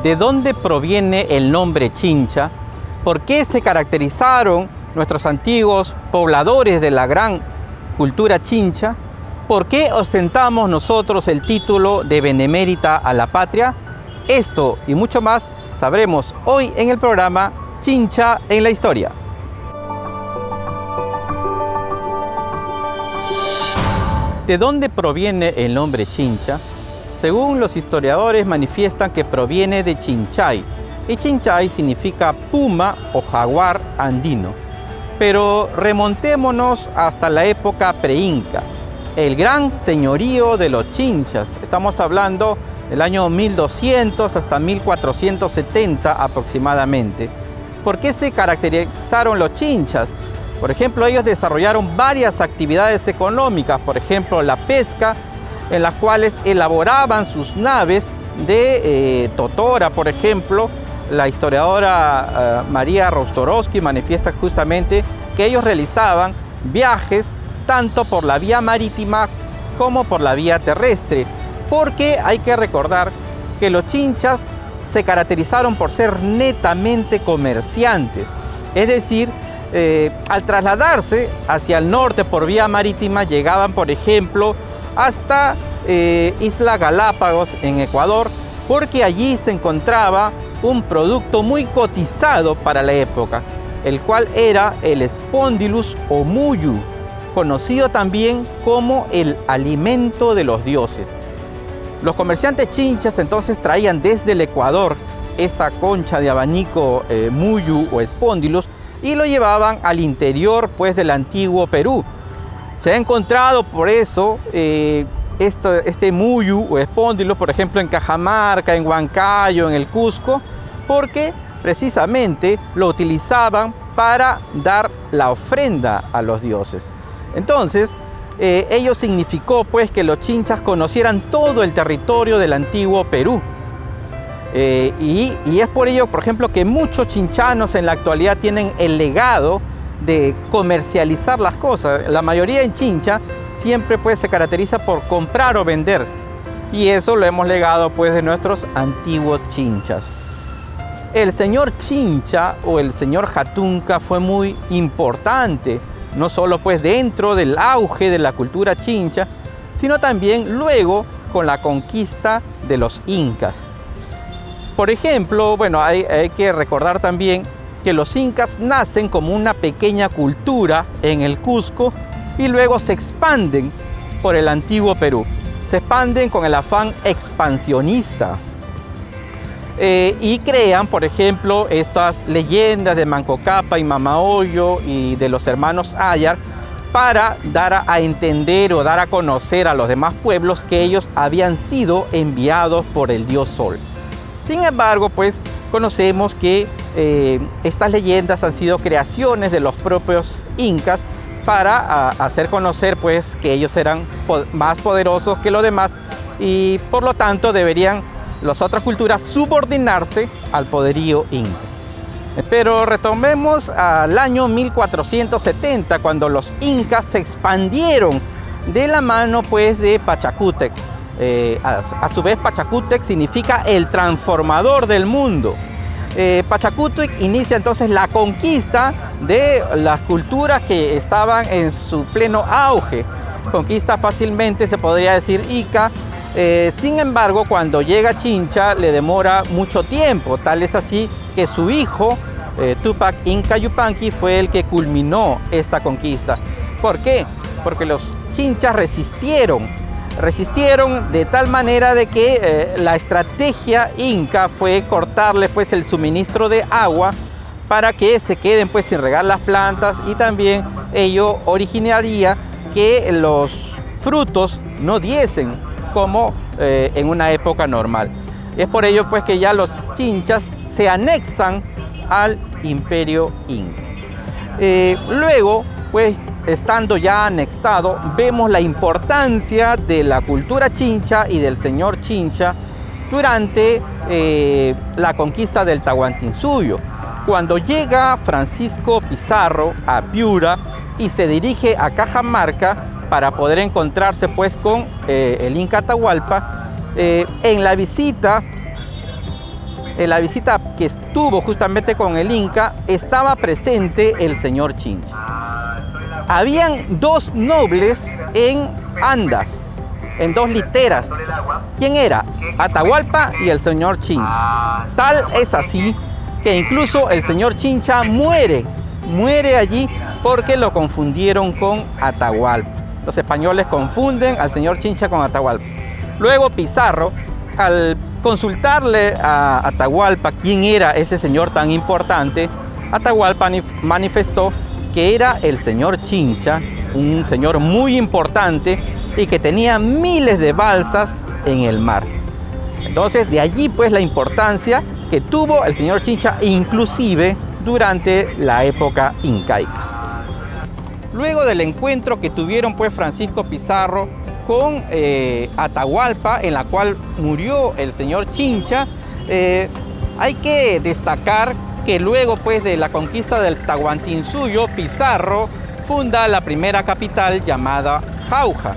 ¿De dónde proviene el nombre Chincha? ¿Por qué se caracterizaron nuestros antiguos pobladores de la gran cultura chincha? ¿Por qué ostentamos nosotros el título de benemérita a la patria? Esto y mucho más sabremos hoy en el programa Chincha en la Historia. ¿De dónde proviene el nombre Chincha? Según los historiadores manifiestan que proviene de Chinchay, y Chinchay significa puma o jaguar andino. Pero remontémonos hasta la época preinca, el gran señorío de los chinchas. Estamos hablando del año 1200 hasta 1470 aproximadamente. ¿Por qué se caracterizaron los chinchas? Por ejemplo, ellos desarrollaron varias actividades económicas, por ejemplo, la pesca, en las cuales elaboraban sus naves de totora, por ejemplo. La historiadora María Rostorovsky manifiesta justamente que ellos realizaban viajes tanto por la vía marítima como por la vía terrestre, porque hay que recordar que los chinchas se caracterizaron por ser netamente comerciantes, es decir, al trasladarse hacia el norte por vía marítima llegaban, por ejemplo, hasta Isla Galápagos en Ecuador, porque allí se encontraba un producto muy cotizado para la época, el cual era el Spondylus o muyu, conocido también como el alimento de los dioses. Los comerciantes chinchas entonces traían desde el Ecuador esta concha de abanico muyu o Spondylus y lo llevaban al interior pues del antiguo Perú. Se ha encontrado por eso este muyu o Spondylus, por ejemplo, en Cajamarca, en Huancayo, en el Cusco, porque precisamente lo utilizaban para dar la ofrenda a los dioses. Entonces, ello significó pues que los chinchas conocieran todo el territorio del antiguo Perú. Y es por ello, por ejemplo, que muchos chinchanos en la actualidad tienen el legado de comercializar las cosas. La mayoría en Chincha siempre pues se caracteriza por comprar o vender. Y eso lo hemos legado pues de nuestros antiguos chinchas. El señor Chincha o el señor Jatunca fue muy importante, no solo pues dentro del auge de la cultura chincha, sino también luego con la conquista de los incas. Por ejemplo, bueno, hay que recordar también que los incas nacen como una pequeña cultura en el Cusco y luego se expanden por el antiguo Perú. Se expanden con el afán expansionista y crean, por ejemplo, estas leyendas de Manco Cápac y Mamahoyo y de los hermanos Ayar para dar a entender o dar a conocer a los demás pueblos que ellos habían sido enviados por el dios Sol. Sin embargo, pues conocemos que estas leyendas han sido creaciones de los propios incas para hacer conocer pues que ellos eran más poderosos que los demás y por lo tanto deberían las otras culturas subordinarse al poderío inca. Pero retomemos al año 1470, cuando los incas se expandieron de la mano pues de Pachacútec. A su vez, Pachacútec significa el transformador del mundo. Pachacútec inicia entonces la conquista de las culturas que estaban en su pleno auge. Conquista fácilmente, se podría decir, Ica. Sin embargo, cuando llega a Chincha le demora mucho tiempo, tal es así que su hijo, Tupac Inca Yupanqui, fue el que culminó esta conquista. ¿Por qué? Porque los chinchas resistieron de tal manera de que la estrategia inca fue cortarle pues el suministro de agua para que se queden pues sin regar las plantas, y también ello originaría que los frutos no diesen como en una época normal. Es por ello pues que ya los chinchas se anexan al imperio inca. Luego pues estando ya anexado, vemos la importancia de la cultura chincha y del señor Chincha durante la conquista del Tahuantinsuyo. Cuando llega Francisco Pizarro a Piura y se dirige a Cajamarca para poder encontrarse pues con el Inca Atahualpa, en la visita en la visita que estuvo justamente con el Inca, estaba presente el señor Chincha. Habían dos nobles en Andas, en dos literas. ¿Quién era? Atahualpa y el señor Chincha. Tal es así que incluso el señor Chincha muere allí porque lo confundieron con Atahualpa. Los españoles confunden al señor Chincha con Atahualpa. Luego Pizarro, al consultarle a Atahualpa quién era ese señor tan importante, Atahualpa manifestó que era el señor Chincha, un señor muy importante y que tenía miles de balsas en el mar. Entonces, de allí pues la importancia que tuvo el señor Chincha, inclusive durante la época incaica. Luego del encuentro que tuvieron pues Francisco Pizarro con Atahualpa, en la cual murió el señor Chincha, hay que destacar que luego pues de la conquista del Tahuantinsuyo, Pizarro funda la primera capital llamada Jauja.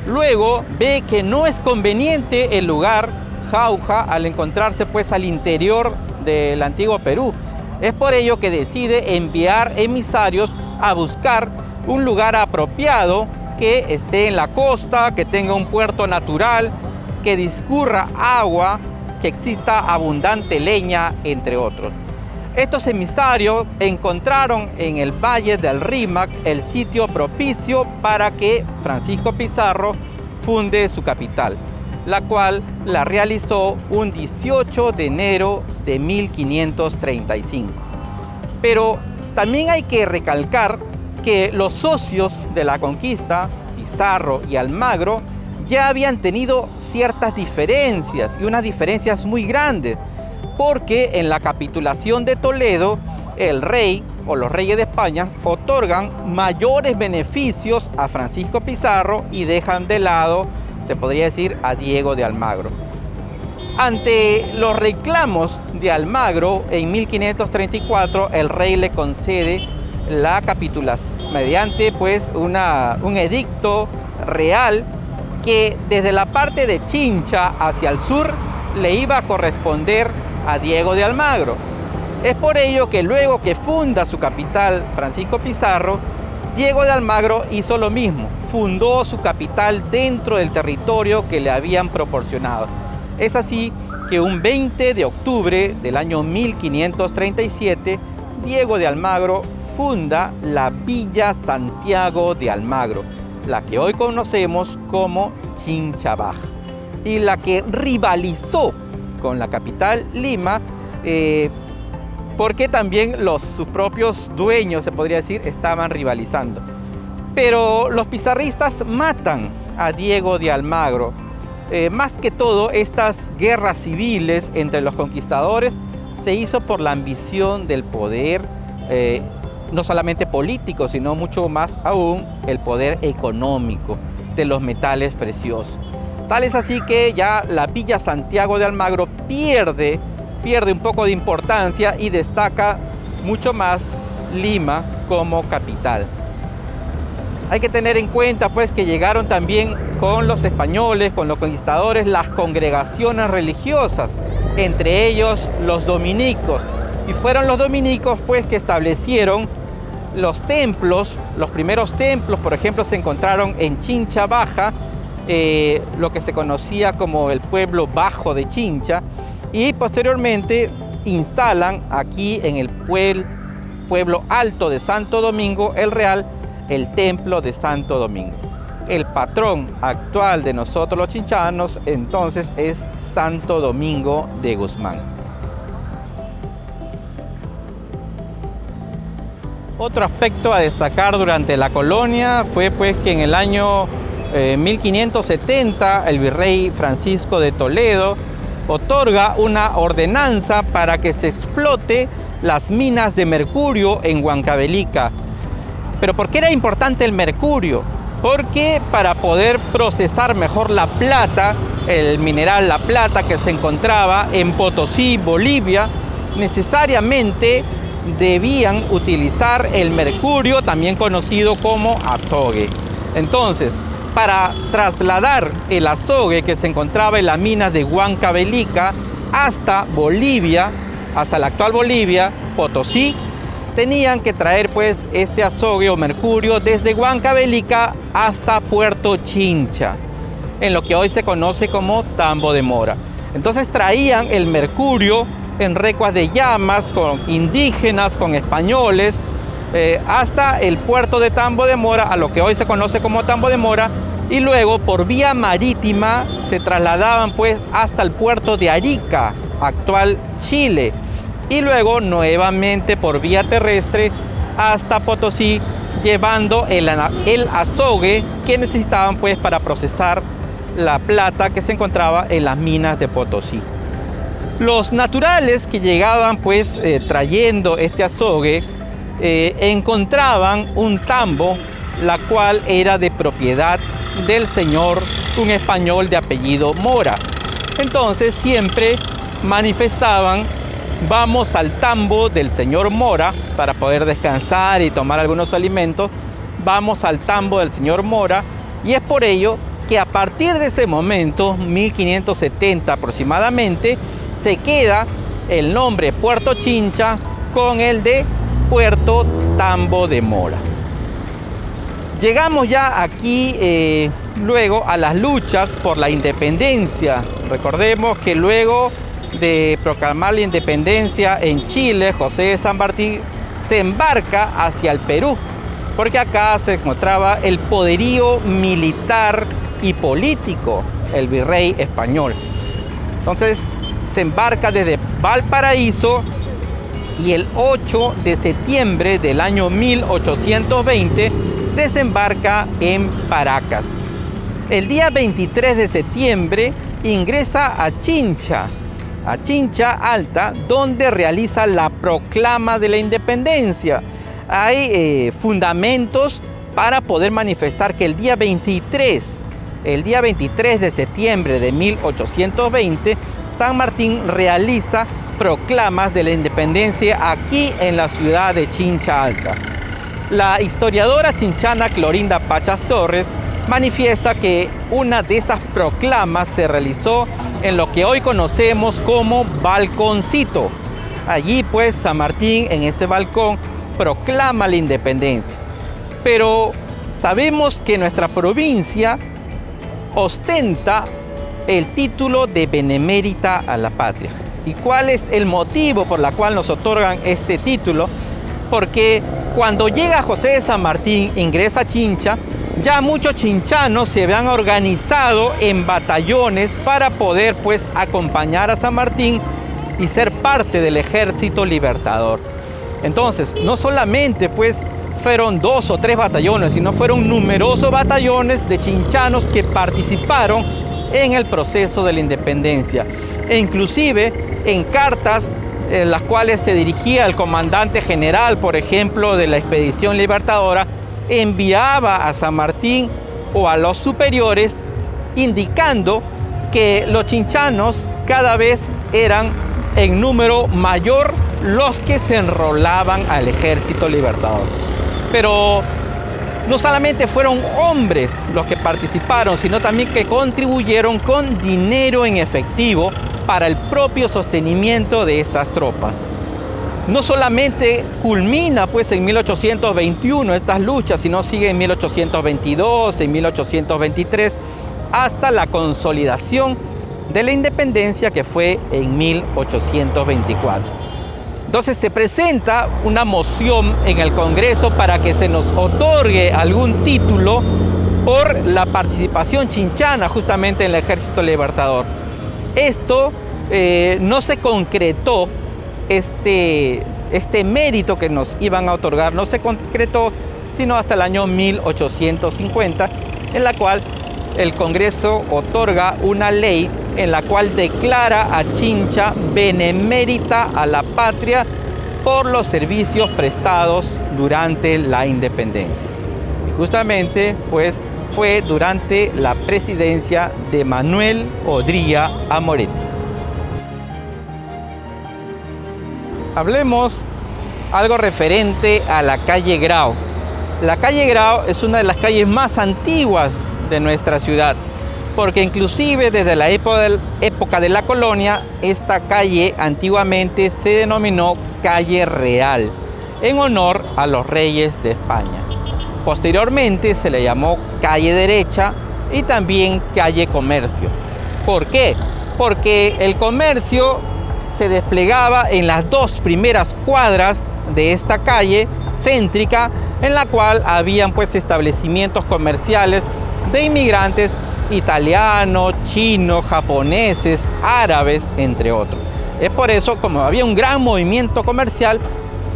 Luego ve que no es conveniente el lugar Jauja al encontrarse pues al interior del antiguo Perú. Es por ello que decide enviar emisarios a buscar un lugar apropiado que esté en la costa, que tenga un puerto natural, que discurra agua, que exista abundante leña, entre otros. Estos emisarios encontraron en el Valle del Rímac el sitio propicio para que Francisco Pizarro funde su capital, la cual la realizó un 18 de enero de 1535. Pero también hay que recalcar que los socios de la conquista, Pizarro y Almagro, ya habían tenido ciertas diferencias, y unas diferencias muy grandes, porque en la capitulación de Toledo, el rey o los reyes de España otorgan mayores beneficios a Francisco Pizarro y dejan de lado, se podría decir, a Diego de Almagro. Ante los reclamos de Almagro, en 1534 el rey le concede la capitulación mediante pues un edicto real que desde la parte de Chincha hacia el sur le iba a corresponder a Diego de Almagro. Es por ello que luego que funda su capital Francisco Pizarro, Diego de Almagro hizo lo mismo, fundó su capital dentro del territorio que le habían proporcionado. Es así que un 20 de octubre del año 1537, Diego de Almagro funda la Villa Santiago de Almagro, la que hoy conocemos como Chincha Baja, y la que rivalizó con la capital Lima, porque también sus propios dueños, se podría decir, estaban rivalizando. Pero los pizarristas matan a Diego de Almagro. Más que todo, estas guerras civiles entre los conquistadores se hizo por la ambición del poder, no solamente político, sino mucho más aún el poder económico de los metales preciosos. Tal es así que ya la Villa Santiago de Almagro pierde un poco de importancia y destaca mucho más Lima como capital. Hay que tener en cuenta pues que llegaron también con los españoles, con los conquistadores, las congregaciones religiosas, entre ellos los dominicos. Y fueron los dominicos pues que establecieron los templos. Los primeros templos, por ejemplo, se encontraron en Chincha Baja, lo que se conocía como el pueblo bajo de Chincha, y posteriormente instalan aquí en el pueblo alto de Santo Domingo el Real, el templo de Santo Domingo. El patrón actual de nosotros los chinchanos entonces es Santo Domingo de Guzmán. Otro aspecto a destacar durante la colonia fue pues que en el año 1570 el virrey Francisco de Toledo otorga una ordenanza para que se explote las minas de mercurio en Huancavelica. ¿Pero por qué era importante el mercurio? Porque para poder procesar mejor la plata, el mineral la plata que se encontraba en Potosí, Bolivia, necesariamente debían utilizar el mercurio, también conocido como azogue. Entonces, para trasladar el azogue que se encontraba en las minas de Huancavelica hasta Bolivia, hasta la actual Bolivia, Potosí, tenían que traer pues este azogue o mercurio desde Huancavelica hasta Puerto Chincha, en lo que hoy se conoce como Tambo de Mora. Entonces traían el mercurio en recuas de llamas, con indígenas, con españoles, hasta el puerto de Tambo de Mora, a lo que hoy se conoce como Tambo de Mora, y luego por vía marítima se trasladaban pues hasta el puerto de Arica, actual Chile, y luego nuevamente por vía terrestre hasta Potosí, llevando el azogue que necesitaban pues para procesar la plata que se encontraba en las minas de Potosí. Los naturales que llegaban pues trayendo este azogue encontraban un tambo, la cual era de propiedad del señor, un español de apellido Mora. Entonces siempre manifestaban: vamos al tambo del señor Mora para poder descansar y tomar algunos alimentos, vamos al tambo del señor Mora, y es por ello que a partir de ese momento, 1570 aproximadamente, se queda el nombre Puerto Chincha con el de Puerto Tambo de Mora. Llegamos ya aquí luego a las luchas por la independencia. Recordemos que luego de proclamar la independencia en Chile, José de San Martín se embarca hacia el Perú, porque acá se encontraba el poderío militar y político, el virrey español. Entonces se embarca desde Valparaíso y el 8 de septiembre del año 1820 desembarca en Paracas. El día 23 de septiembre ingresa a Chincha Alta, donde realiza la proclama de la independencia. Hay fundamentos para poder manifestar que el día 23 de septiembre de 1820, San Martín realiza proclamas de la independencia aquí en la ciudad de Chincha Alta. La historiadora chinchana Clorinda Pachas Torres manifiesta que una de esas proclamas se realizó en lo que hoy conocemos como balconcito. Allí pues San Martín, en ese balcón, proclama la independencia. Pero sabemos que nuestra provincia ostenta el título de benemérita a la patria. ¿Y cuál es el motivo por el cual nos otorgan este título? Porque cuando llega José de San Martín, ingresa a Chincha, ya muchos chinchanos se habían organizado en batallones para poder pues acompañar a San Martín y ser parte del ejército libertador. Entonces, no solamente pues fueron 2 o 3 batallones, sino fueron numerosos batallones de chinchanos que participaron en el proceso de la independencia. E inclusive en cartas en las cuales se dirigía al comandante general, por ejemplo, de la expedición libertadora, enviaba a San Martín o a los superiores indicando que los chinchanos cada vez eran en número mayor los que se enrolaban al ejército libertador. Pero no solamente fueron hombres los que participaron, sino también que contribuyeron con dinero en efectivo para el propio sostenimiento de esas tropas. No solamente culmina pues en 1821 estas luchas, sino sigue en 1822, en 1823, hasta la consolidación de la independencia, que fue en 1824. Entonces se presenta una moción en el Congreso para que se nos otorgue algún título por la participación chinchana justamente en el Ejército Libertador. Esto no se concretó, este mérito que nos iban a otorgar no se concretó sino hasta el año 1850, en la cual el Congreso otorga una ley en la cual declara a Chincha benemérita a la patria por los servicios prestados durante la independencia. Y justamente pues fue durante la presidencia de Manuel Odría Amoretti. Hablemos algo referente a la calle Grau. La calle Grau es una de las calles más antiguas de nuestra ciudad, porque inclusive desde la época de la colonia, esta calle antiguamente se denominó Calle Real, en honor a los reyes de España. Posteriormente se le llamó Calle Derecha y también Calle Comercio. ¿Por qué? Porque el comercio se desplegaba en las dos primeras cuadras de esta calle céntrica, en la cual habían pues establecimientos comerciales de inmigrantes italianos, chinos, japoneses, árabes, entre otros. Es por eso, como había un gran movimiento comercial,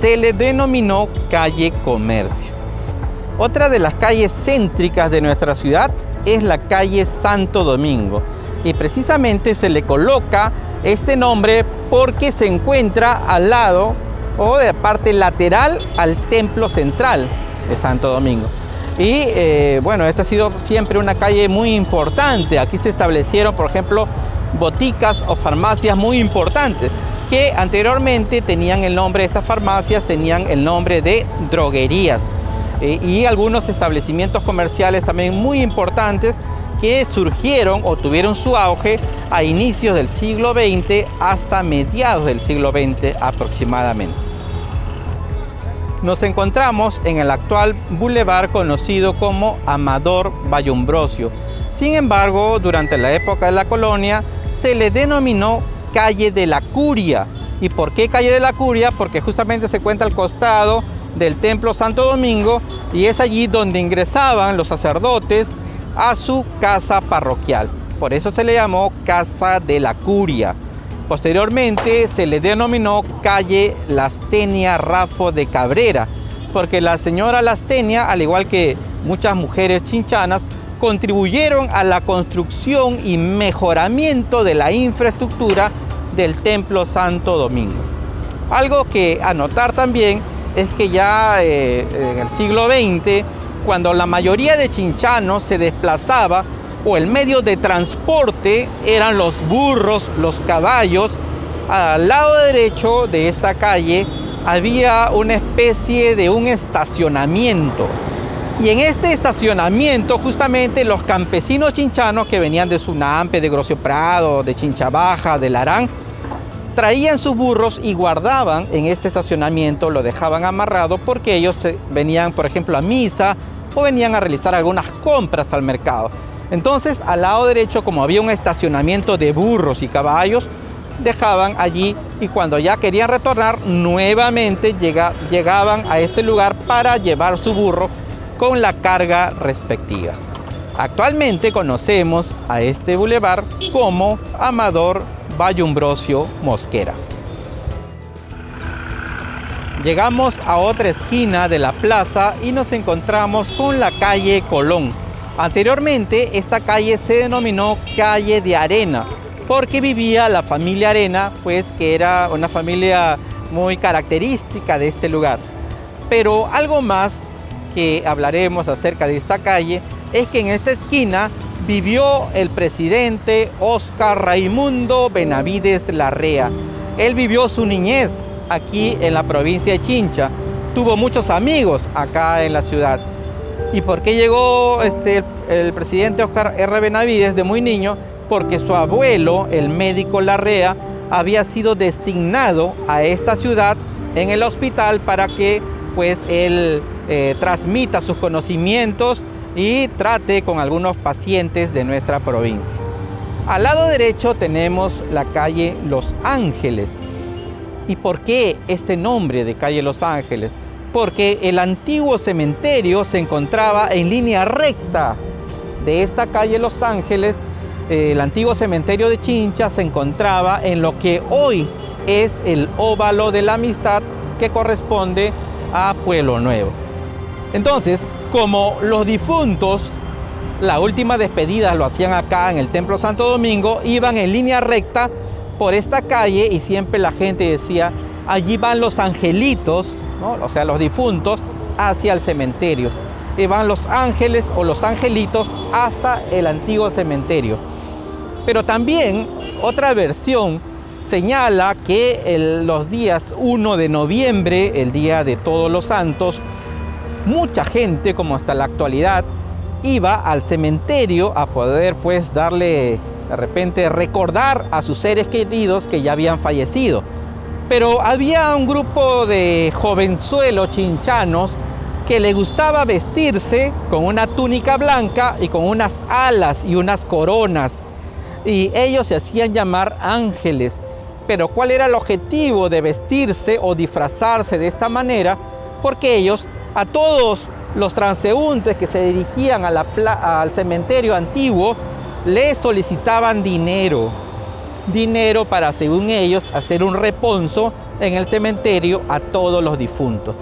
se le denominó Calle Comercio. Otra de las calles céntricas de nuestra ciudad es la calle Santo Domingo, y precisamente se le coloca este nombre porque se encuentra al lado o de parte lateral al templo central de Santo Domingo. Y bueno, esta ha sido siempre una calle muy importante. Aquí se establecieron, por ejemplo, boticas o farmacias muy importantes que anteriormente tenían el nombre de estas farmacias, tenían el nombre de droguerías, y algunos establecimientos comerciales también muy importantes que surgieron o tuvieron su auge a inicios del siglo XX hasta mediados del siglo XX aproximadamente. Nos encontramos en el actual bulevar conocido como Amador Vallumbrosio. Sin embargo, durante la época de la colonia se le denominó Calle de la Curia. ¿Y por qué Calle de la Curia? Porque justamente se encuentra al costado del Templo Santo Domingo y es allí donde ingresaban los sacerdotes a su casa parroquial. Por eso se le llamó Casa de la Curia. Posteriormente se le denominó Calle Lastenia Rafo de Cabrera, porque la señora Lastenia, al igual que muchas mujeres chinchanas, contribuyeron a la construcción y mejoramiento de la infraestructura del Templo Santo Domingo. Algo que anotar también es que ya en el siglo XX, cuando la mayoría de chinchanos se desplazaba, o el medio de transporte eran los burros, los caballos, al lado derecho de esta calle había una especie de un estacionamiento. Y en este estacionamiento justamente los campesinos chinchanos que venían de Sunampe, de Grocio Prado, de Chincha Baja, de Larán, traían sus burros y guardaban en este estacionamiento, lo dejaban amarrado porque ellos venían, por ejemplo, a misa o venían a realizar algunas compras al mercado. Entonces, al lado derecho, como había un estacionamiento de burros y caballos, dejaban allí y cuando ya querían retornar, nuevamente llegaban a este lugar para llevar su burro con la carga respectiva. Actualmente conocemos a este bulevar como Amador Vallumbrosio Mosquera. Llegamos a otra esquina de la plaza y nos encontramos con la calle Colón. Anteriormente esta calle se denominó Calle de Arena porque vivía la familia Arena, pues que era una familia muy característica de este lugar. Pero algo más que hablaremos acerca de esta calle es que en esta esquina vivió el presidente Óscar Raimundo Benavides Larrea. Él vivió su niñez aquí en la provincia de Chincha, tuvo muchos amigos acá en la ciudad. ¿Y por qué llegó el presidente Óscar R. Benavides de muy niño? Porque su abuelo, el médico Larrea, había sido designado a esta ciudad en el hospital para que pues él transmita sus conocimientos y trate con algunos pacientes de nuestra provincia. Al lado derecho tenemos la calle Los Ángeles. ¿Y por qué este nombre de calle Los Ángeles? Porque el antiguo cementerio se encontraba en línea recta de esta calle Los Ángeles. El antiguo cementerio de Chincha se encontraba en lo que hoy es el Óvalo de la Amistad, que corresponde a Pueblo Nuevo. Entonces, como los difuntos, la última despedida lo hacían acá en el Templo Santo Domingo, iban en línea recta por esta calle y siempre la gente decía, allí van los angelitos, ¿no? O sea, los difuntos hacia el cementerio. Y van los ángeles o los angelitos hasta el antiguo cementerio. Pero también otra versión señala que los días 1 de noviembre, el día de Todos los Santos, mucha gente, como hasta la actualidad, iba al cementerio a poder pues darle, de repente, recordar a sus seres queridos que ya habían fallecido. Pero había un grupo de jovenzuelos chinchanos que le gustaba vestirse con una túnica blanca y con unas alas y unas coronas. Y ellos se hacían llamar ángeles. Pero ¿cuál era el objetivo de vestirse o disfrazarse de esta manera? Porque ellos, a todos los transeúntes que se dirigían al cementerio antiguo, les solicitaban dinero para, según ellos, hacer un reponso en el cementerio a todos los difuntos.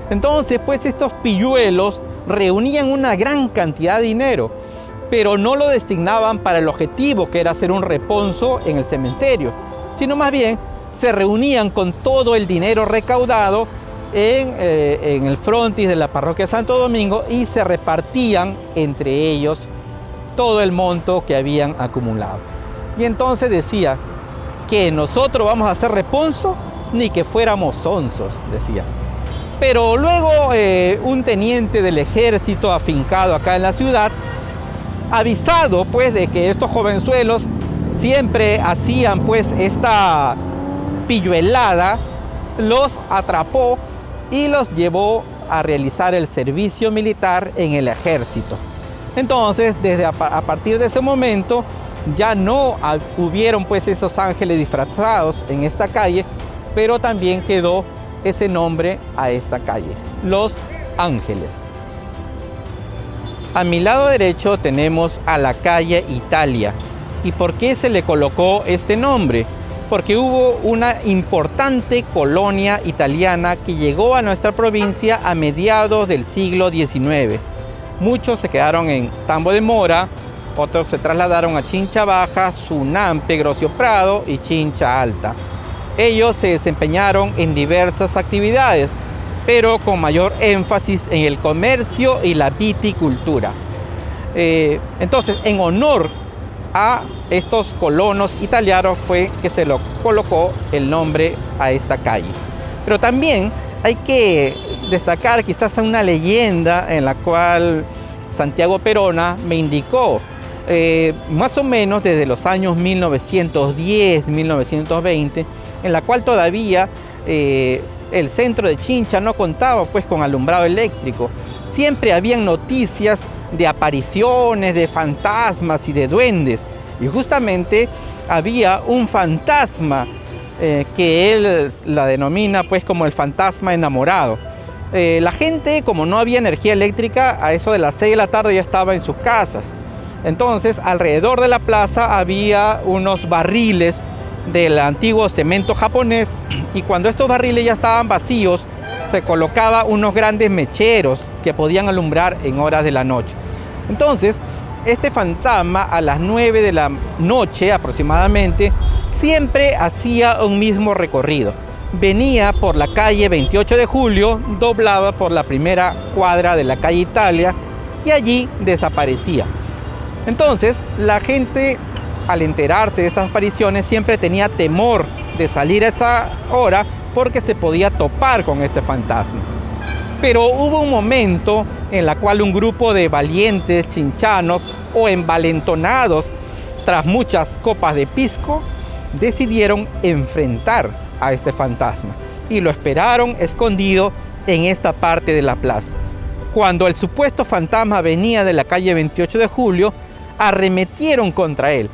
Entonces, pues estos pilluelos reunían una gran cantidad de dinero, pero no lo destinaban para el objetivo que era hacer un reponso en el cementerio, sino más bien se reunían con todo el dinero recaudado en el frontis de la parroquia Santo Domingo y se repartían entre ellos todo el monto que habían acumulado. Y entonces decía que nosotros vamos a hacer reponso ni que fuéramos sonsos, decía. Pero luego un teniente del ejército afincado acá en la ciudad, avisado pues de que estos jovenzuelos siempre hacían pues esta pilluelada, los atrapó y los llevó a realizar el servicio militar en el ejército. Entonces, a partir de ese momento, ya no hubieron pues esos ángeles disfrazados en esta calle, pero también quedó ese nombre a esta calle, Los Ángeles. A mi lado derecho tenemos a la calle Italia. ¿Y por qué se le colocó este nombre? Porque hubo una importante colonia italiana que llegó a nuestra provincia a mediados del siglo XIX. Muchos se quedaron en Tambo de Mora, otros se trasladaron a Chincha Baja, Sunampe, Grocio Prado y Chincha Alta. Ellos se desempeñaron en diversas actividades, pero con mayor énfasis en el comercio y la viticultura. Entonces, en honor a estos colonos italianos fue que se lo colocó el nombre a esta calle. Pero también hay que destacar quizás una leyenda en la cual Santiago Perona me indicó, más o menos desde los años 1910, 1920, en la cual todavía el centro de Chincha no contaba pues con alumbrado eléctrico. Siempre habían noticias de apariciones, de fantasmas y de duendes. Y justamente había un fantasma que él la denomina pues como el fantasma enamorado. La gente, como no había energía eléctrica, a eso de las 6 de la tarde ya estaba en sus casas. Entonces, alrededor de la plaza había unos barriles del antiguo cemento japonés, y cuando estos barriles ya estaban vacíos, se colocaba unos grandes mecheros que podían alumbrar en horas de la noche. Entonces, este fantasma a las 9 de la noche aproximadamente siempre hacía un mismo recorrido. Venía por la calle 28 de Julio, doblaba por la primera cuadra de la calle Italia y allí desaparecía. Entonces, la gente, al enterarse de estas apariciones, siempre tenía temor de salir a esa hora porque se podía topar con este fantasma. Pero hubo un momento en el cual un grupo de valientes chinchanos o envalentonados, tras muchas copas de pisco, decidieron enfrentar a este fantasma y lo esperaron escondido en esta parte de la plaza. Cuando el supuesto fantasma venía de la calle 28 de Julio, arremetieron contra él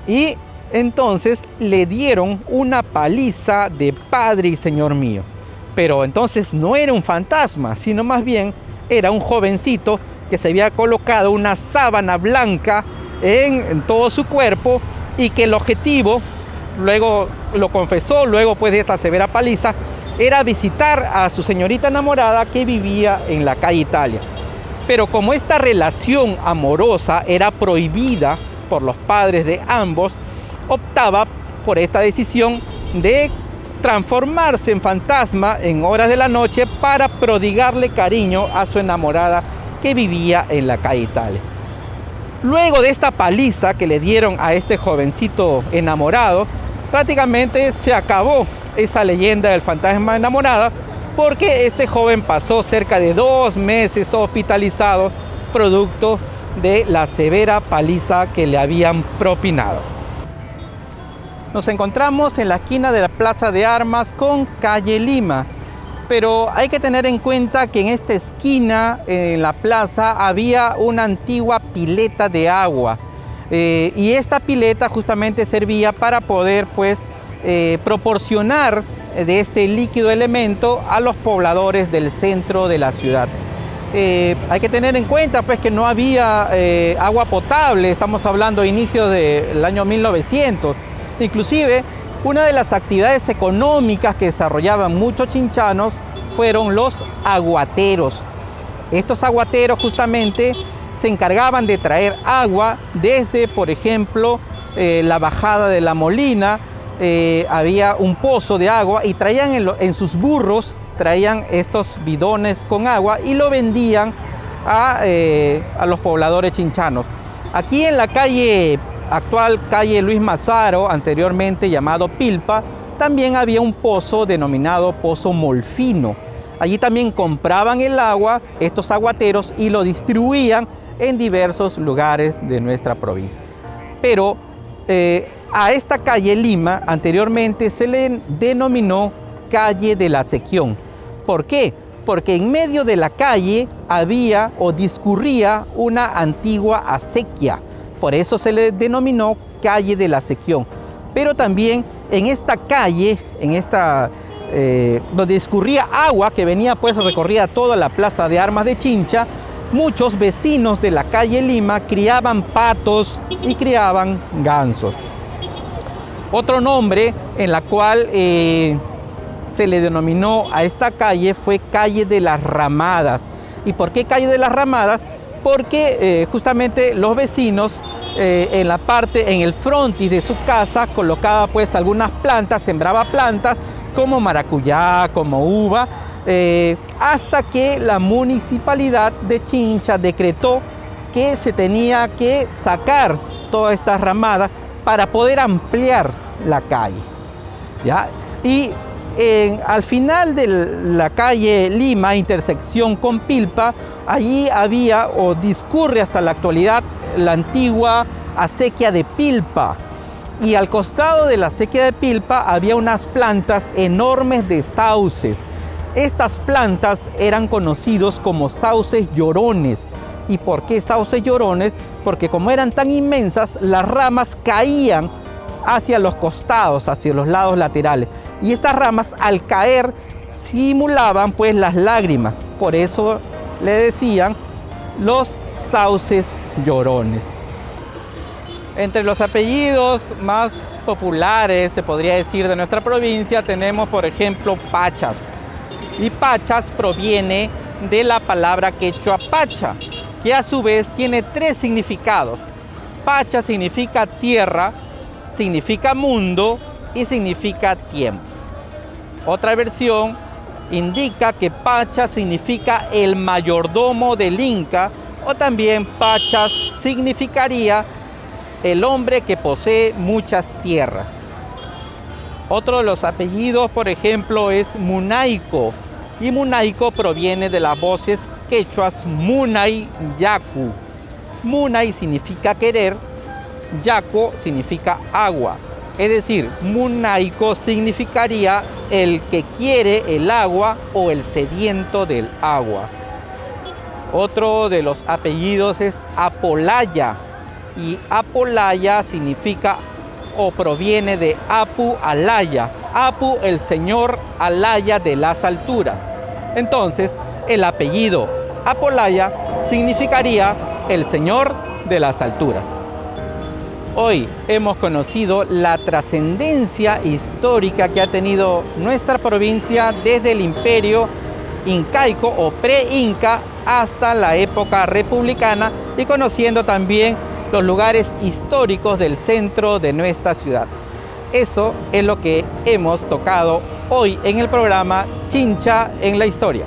y entonces le dieron una paliza de Padre y Señor mío. Pero entonces no era un fantasma, sino más bien era un jovencito que se había colocado una sábana blanca en todo su cuerpo y que el objetivo, luego lo confesó, luego pues de esta severa paliza, era visitar a su señorita enamorada que vivía en la calle Italia. Pero como esta relación amorosa era prohibida por los padres de ambos, optaba por esta decisión de transformarse en fantasma en horas de la noche para prodigarle cariño a su enamorada que vivía en la calle Italia. Luego de esta paliza que le dieron a este jovencito enamorado, prácticamente se acabó esa leyenda del fantasma enamorada, porque este joven pasó cerca de 2 meses hospitalizado producto de la severa paliza que le habían propinado. Nos encontramos en la esquina de la Plaza de Armas con Calle Lima, pero hay que tener en cuenta que en esta esquina, en la plaza, había una antigua pileta de agua. Y esta pileta justamente servía para poder proporcionar de este líquido elemento a los pobladores del centro de la ciudad. Hay que tener en cuenta que no había agua potable, estamos hablando de inicio del año 1900. Inclusive, una de las actividades económicas que desarrollaban muchos chinchanos fueron los aguateros. Estos aguateros justamente se encargaban de traer agua desde, por ejemplo, la bajada de la Molina. Había un pozo de agua y traían en sus burros, traían estos bidones con agua y lo vendían a los pobladores chinchanos. Aquí en la actual calle Luis Mazaro, anteriormente llamado Pilpa, también había un pozo denominado Pozo Molfino. Allí también compraban el agua estos aguateros y lo distribuían en diversos lugares de nuestra provincia. Pero a esta calle Lima anteriormente se le denominó calle de la Acequión. ¿Por qué? Porque en medio de la calle había o discurría una antigua acequia. Por eso se le denominó calle de la Acequión. Pero también en esta calle, donde discurría agua que venía recorría toda la Plaza de Armas de Chincha, muchos vecinos de la calle Lima criaban patos y criaban gansos. Otro nombre en la cual se le denominó a esta calle fue calle de las Ramadas. ¿Y por qué calle de las Ramadas? Porque justamente los vecinos en el frontis de su casa colocaba algunas plantas, sembraba plantas como maracuyá, como uva, hasta que la municipalidad de Chincha decretó que se tenía que sacar todas estas ramadas para poder ampliar la calle, ¿ya? Y al final de la calle Lima, intersección con Pilpa, allí había o discurre hasta la actualidad la antigua acequia de Pilpa. Y al costado de la acequia de Pilpa había unas plantas enormes de sauces. Estas plantas eran conocidos como sauces llorones. ¿Y por qué sauces llorones? Porque como eran tan inmensas, las ramas caían hacia los costados, hacia los lados laterales. Y estas ramas al caer simulaban las lágrimas. Por eso le decían los sauces llorones. Entre los apellidos más populares, se podría decir, de nuestra provincia, tenemos, por ejemplo, Pachas. Y Pachas proviene de la palabra quechua pacha, que a su vez tiene tres significados. Pacha significa tierra, significa mundo y significa tiempo. Otra versión indica que Pacha significa el mayordomo del Inca, o también Pachas significaría el hombre que posee muchas tierras. Otro de los apellidos, por ejemplo, es Munaico. Y Munaico proviene de las voces quechuas Munay, Yacu. Munay significa querer, Yaco significa agua. Es decir, Munaico significaría el que quiere el agua o el sediento del agua. Otro de los apellidos es Apolaya. Y Apolaya significa o proviene de Apu Alaya. Apu, el señor Alaya de las alturas. Entonces, el apellido Apolaya significaría el señor de las alturas. Hoy hemos conocido la trascendencia histórica que ha tenido nuestra provincia desde el imperio incaico o pre-inca hasta la época republicana, y conociendo también los lugares históricos del centro de nuestra ciudad. Eso es lo que hemos tocado hoy en el programa Chincha en la Historia.